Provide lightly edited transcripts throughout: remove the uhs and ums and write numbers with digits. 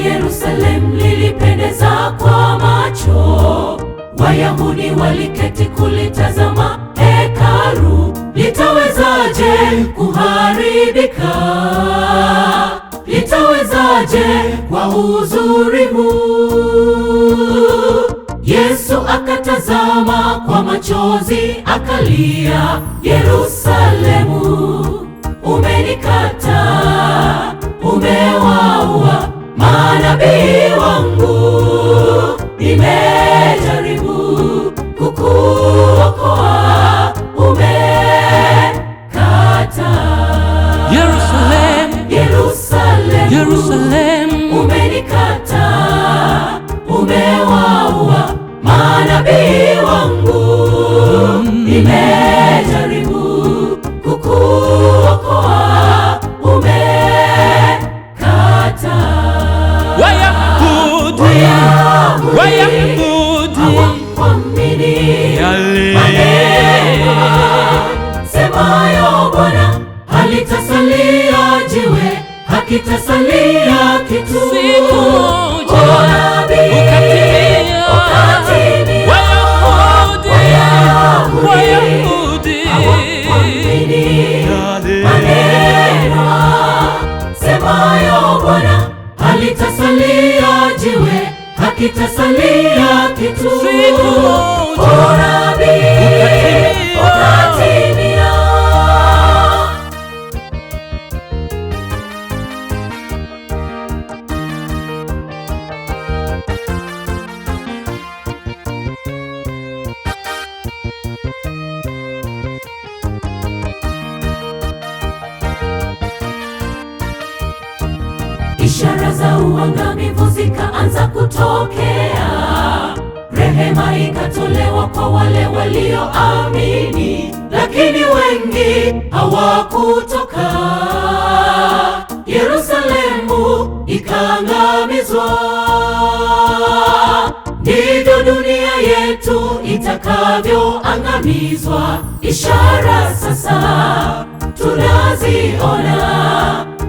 Yerusalemu lilipendeza kwa macho. Wayahudi waliketi kulitazama hekalu. Litawezaje kuharibika? Litawezaje kwa uzuri huu? Yesu akatazama kwa machozi akalia, Yerusalemu, umenikata, umewaua manabii wangu. Nimejaribu kukuokoa, umekata. Yerusalemu, Yerusalemu, Yerusalemu, umenikata, umewaua manabii wangu. Nimejaribu kukuokoa, umekata. Wayahudi hawakuamini yale maneno semayo Bwana, halitasalia jiwe, hakitasalia kitu. siku moja Unabii ukatimia. Wayahudi hawakuamini maneno semayo Bwana, halitasalia jiwe, hakitasalia kitu. siku moja Unabii ukatimia. Ishara za uangamivu zikaanza kutokea. Rehema ikatolewa kwa wale walioamini, lakini wengi hawakutoka. Yerusalemu ikaangamizwa. Ndivyo dunia yetu itakavyoangamizwa. Ishara sasa tunaziona,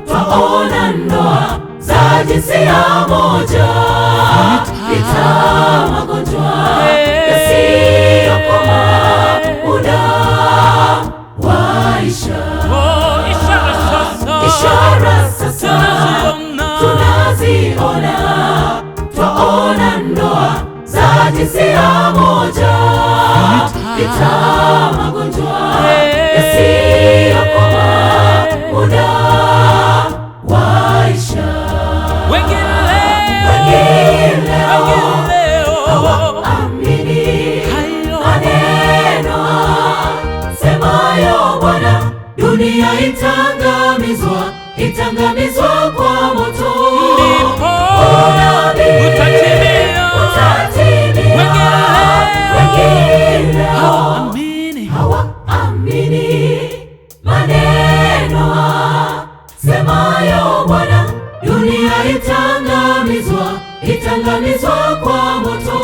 twaona ndoa za jinsia moja, vita, magonjwa yasiyokoma, muda waisha. Ishara sasa tunaziona, twaona ndoa za jinsia moja, vita, magonjwa yasiyokoma, muda waisha. Wengine leo hawaamini maneno semayo Bwana, dunia itangamizwa, itangamizwa kwa moto. Unabii utatimia. Wengine hawaamini maneno semayo Bwana, dunia itangamizwa, itangamizwa kwa moto.